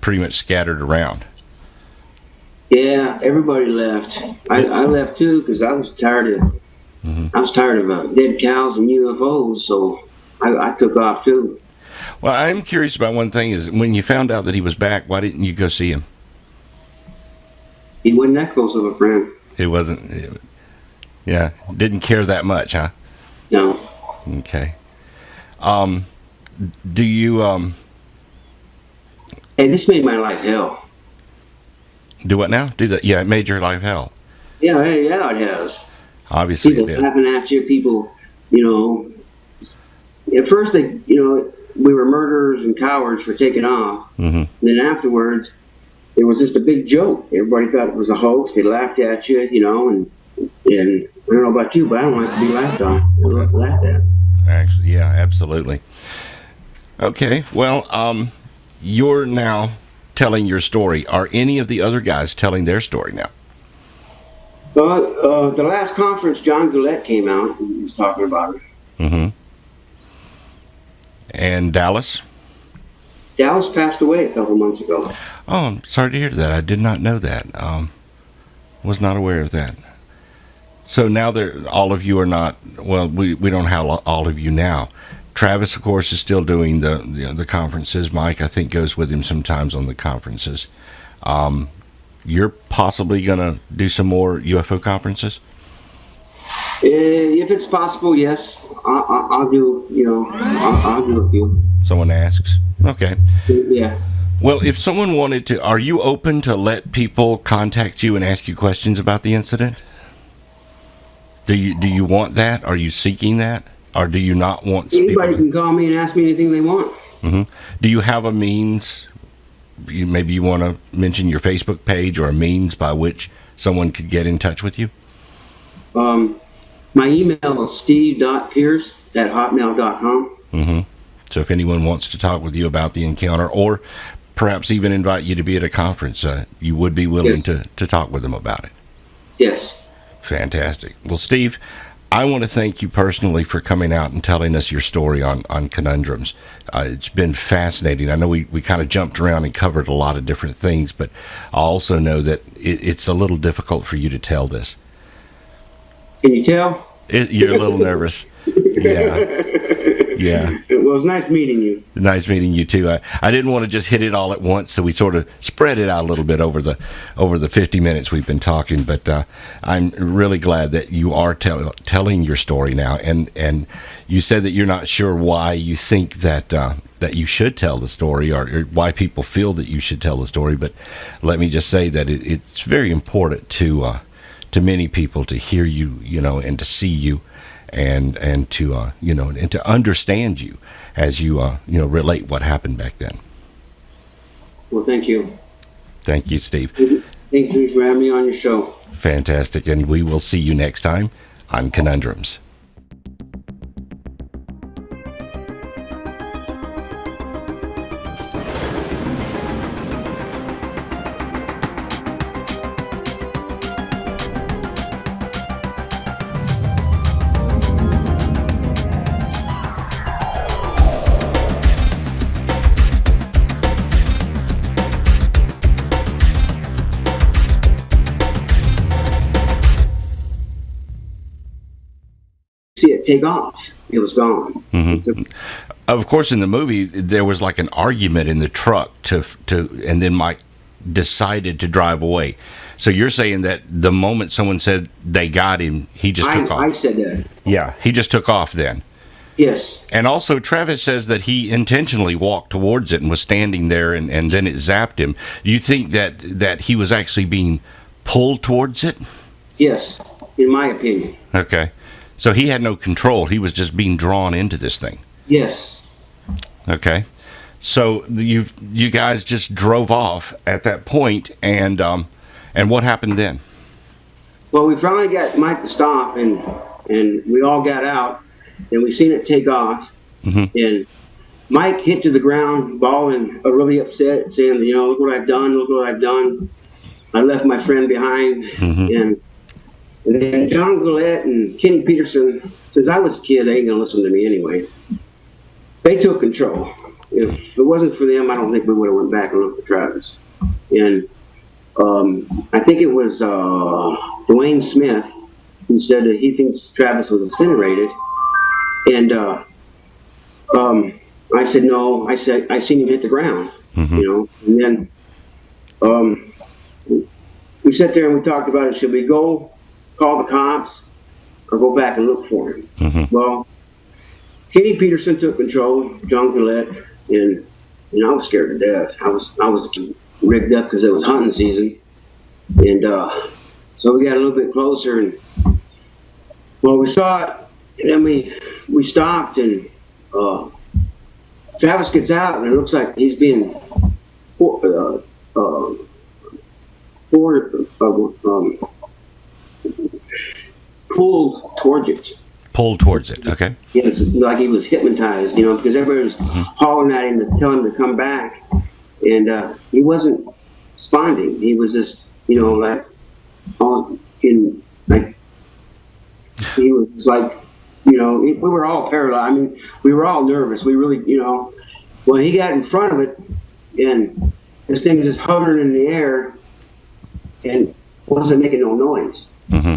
pretty much scattered around. Yeah, everybody left. I left too because I was tired of. Mm-hmm. I was tired of dead cows and UFOs, so I took off too. Well, I'm curious about one thing: is when you found out that he was back, why didn't you go see him? He wasn't that close of a friend. It wasn't. Yeah, didn't care that much, huh? No. Okay. Do you Hey, this made my life hell. do what now? Do that? Yeah, it made your life hell. Yeah, it has. Obviously, People it did. laughing at you. People, At first, we were murderers and cowards for taking off. Mm-hmm. And then afterwards, it was just a big joke. Everybody thought it was a hoax. They laughed at you, and I don't know about you, but I don't like to be laughed on. I don't like to laugh at. Actually, yeah, absolutely. Okay, well, you're now telling your story. Are any of the other guys telling their story now? The last conference, John Gillette came out and he was talking about it. Mm-hmm. And Dallas? Dallas passed away a couple months ago. Oh, I'm sorry to hear that. I did not know that. Was not aware of that. So now all of you are not. Well, we don't have all of you now. Travis, of course, is still doing the conferences. Mike, I think, goes with him sometimes on the conferences. You're possibly going to do some more UFO conferences? If it's possible, yes. I'll do. I'll do a few. Someone asks. Okay. Yeah. Well, if someone wanted to, are you open to let people contact you and ask you questions about the incident? Do you want that? Are you seeking that? Or do you not want Anybody can call me and ask me anything they want. Mm-hmm. Do you have a means? Maybe you want to mention your Facebook page or a means by which someone could get in touch with you? My email is steve.pierce@hotmail.com. Mm-hmm. So if anyone wants to talk with you about the encounter, or perhaps even invite you to be at a conference, you would be willing to talk with them about it? Yes. Fantastic. Well, Steve, I want to thank you personally for coming out and telling us your story on Conundrums. It's been fascinating. I know we kind of jumped around and covered a lot of different things, but I also know that it's a little difficult for you to tell this. Can you tell? You're a little nervous. Yeah. Yeah. Well, it was nice meeting you. Nice meeting you too. I didn't want to just hit it all at once, so we sort of spread it out a little bit over the 50 minutes we've been talking. But I'm really glad that you are telling your story now, and you said that you're not sure why you think that that you should tell the story, or why people feel that you should tell the story. But let me just say that it's very important to many people to hear you, and to see you, and to and to understand you as you relate what happened back then. Well, thank you. Thank you, Steve. Thank you for having me on your show. Fantastic, and we will see you next time on Conundrums. See it take off. It was gone. Mm-hmm. Of course, in the movie, there was like an argument in the truck and then Mike decided to drive away. So you're saying that the moment someone said they got him, he just took off. I said that. Yeah, he just took off then. Yes. And also, Travis says that he intentionally walked towards it and was standing there, and then it zapped him. You think that he was actually being pulled towards it? Yes, in my opinion. Okay. So he had no control. He was just being drawn into this thing. Yes. Okay. So you guys just drove off at that point, and what happened then? Well, we finally got Mike to stop, and we all got out, and we seen it take off. Mm-hmm. And Mike hit to the ground, bawling, really upset, saying, look what I've done, look what I've done. I left my friend behind. Mm-hmm. And then John Gillette and Kenny Peterson, since I was a kid, they ain't gonna listen to me anyway. They took control. If it wasn't for them, I don't think we would have went back and looked at Travis. And I think it was Dwayne Smith who said that he thinks Travis was incinerated. And I said no. I said I seen him hit the ground. Mm-hmm. And then we sat there and we talked about it. Should we go call the cops or go back and look for him? Mm-hmm. Well, Kenny Peterson took control, John Gillette, and I was scared to death. I was rigged up because it was hunting season, and so we got a little bit closer, and well, we saw it, and then we stopped, and Travis gets out, and it looks like he's being pulled towards it. Pulled towards it, okay. Yes, like he was hypnotized, because everybody was hollering at him to tell him to come back, and he wasn't responding. He was just, he was like, we were all paralyzed. I mean, we were all nervous. We really, well, he got in front of it, and this thing was just hovering in the air, and wasn't making no noise. Mm-hmm.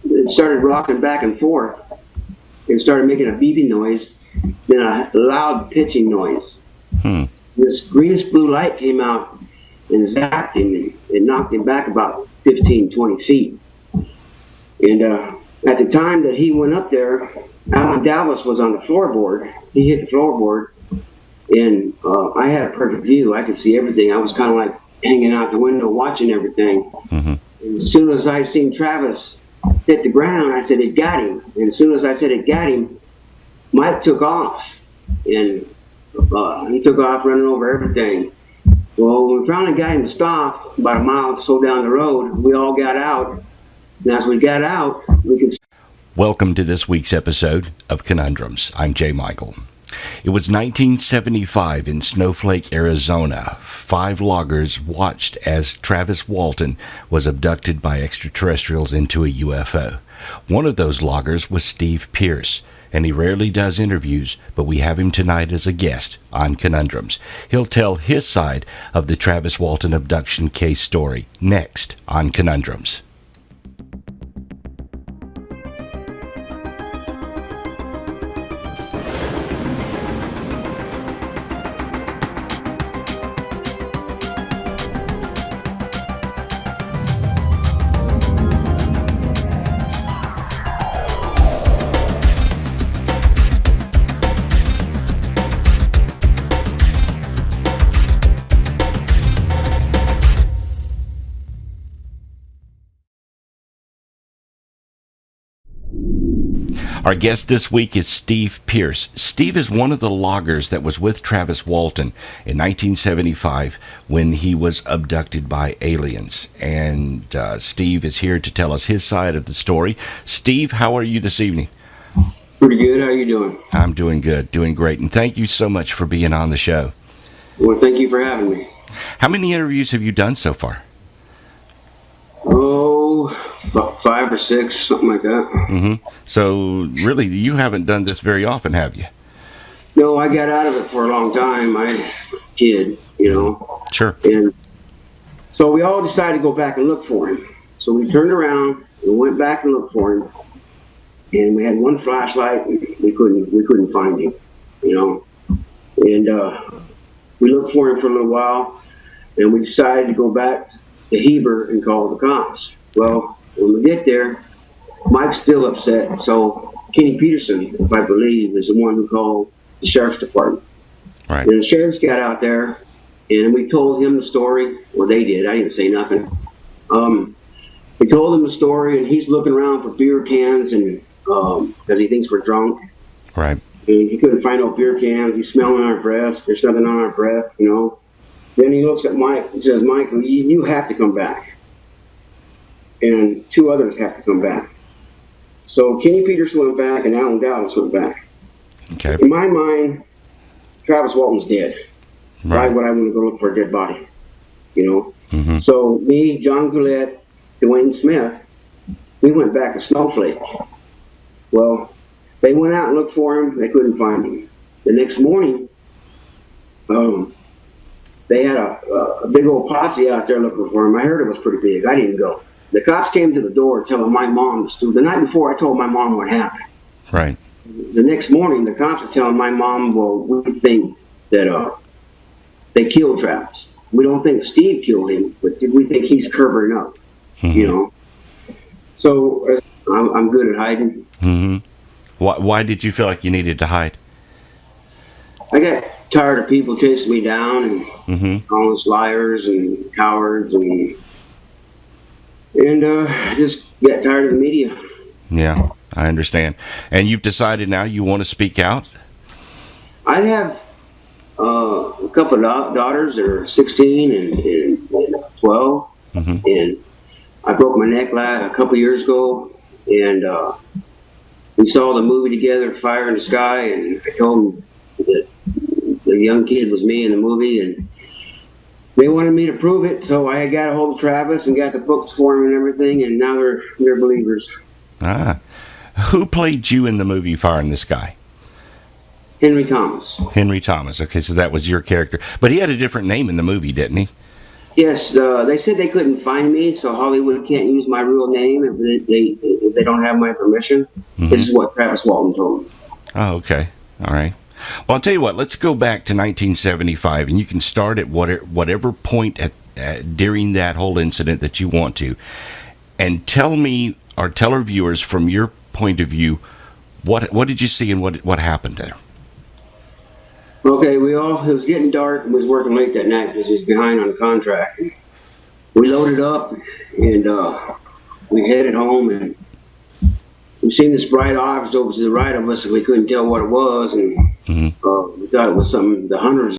It started rocking back and forth. It started making a beeping noise, then a loud pitching noise. This greenish blue light came out and zapped him, and it knocked him back about 15, 20 feet. And at the time that he went up there, Alan Dallas was on the floorboard. He hit the floorboard, and I had a perfect view. I could see everything. I was kind of like hanging out the window watching everything. Mm-hmm. And as soon as I seen Travis hit the ground, I said, it got him. And as soon as I said it got him, Mike took off. And he took off running over everything. Well, when we finally got him to stop, about a mile or so down the road, we all got out. And as we got out, we could... Welcome to this week's episode of Conundrums. I'm Jay Michael. It was 1975 in Snowflake, Arizona. 5 loggers watched as Travis Walton was abducted by extraterrestrials into a UFO. One of those loggers was Steve Pierce, and he rarely does interviews, but we have him tonight as a guest on Conundrums. He'll tell his side of the Travis Walton abduction case story next on Conundrums. Our guest this week is Steve Pierce. Steve is one of the loggers that was with Travis Walton in 1975 when he was abducted by aliens. And Steve is here to tell us his side of the story. Steve, how are you this evening? Pretty good. How are you doing? I'm doing good, doing great. And thank you so much for being on the show. Well, thank you for having me. How many interviews have you done so far? Oh, about 5 or 6, something like that. Mm-hmm. So, really, you haven't done this very often, have you? No, I got out of it for a long time. I was a kid, you know. Sure. And so we all decided to go back and look for him. So we turned around and went back and looked for him. And we had one flashlight. And we couldn't find him, you know. And we looked for him for a little while, and we decided to go back to Heber and call the cops. Well, when we get there, Mike's still upset. So Kenny Peterson, if I believe, is the one who called the sheriff's department. Right. And the sheriff's got out there, and we told him the story. Well, they did. I didn't say nothing. We told him the story, and he's looking around for beer cans, and because he thinks we're drunk. Right. And he couldn't find no beer cans. He's smelling our breath. There's nothing on our breath, you know. Then he looks at Mike and says, "Mike, you have to come back." And 2 others have to come back. So Kenny Peterson went back and Alan Dallas went back. Okay. In my mind, Travis Walton's dead. Right. Why would I want to go look for a dead body? You know? Mm-hmm. So me, John Goulet, Dwayne Smith, we went back to Snowflake. Well, they went out and looked for him. They couldn't find him. The next morning, they had a big old posse out there looking for him. I heard it was pretty big. I didn't go. The cops came to the door telling my mom. The night before, I told my mom what happened. Right. The next morning, the cops are telling my mom, well, we think that they killed Travis. We don't think Steve killed him, but we think he's covering up, Mm-hmm. you know. So I'm good at hiding. Mm-hmm. Why did you feel like you needed to hide? I got tired of people chasing me down and Mm-hmm. calling us liars and cowards, and I just got tired of the media. Yeah, I understand. And you've decided now you want to speak out? I have a couple of daughters that are 16 and 12, Mm-hmm. and I broke my neck a couple years ago, and we saw the movie together, Fire in the Sky, and I told them that the young kid was me in the movie, and they wanted me to prove it, so I got a hold of Travis and got the books for him and everything, and now they're believers. Ah. Who played you in the movie Fire in the Sky? Henry Thomas. Henry Thomas. Okay, so that was your character. But he had a different name in the movie, didn't he? Yes, they said they couldn't find me, so Hollywood can't use my real name if they don't have my permission. Mm-hmm. This is what Travis Walton told me. Oh, okay. All right. Well, I'll tell you what. Let's go back to 1975, and you can start at whatever point during that whole incident that you want to, and tell me or tell our viewers from your point of view what did you see and what happened there. Okay, it was getting dark and we was working late that night because he was behind on the contract. And we loaded up and we headed home, and we seen this bright object over to the right of us and we couldn't tell what it was, and Mm-hmm. we thought it was something the hunters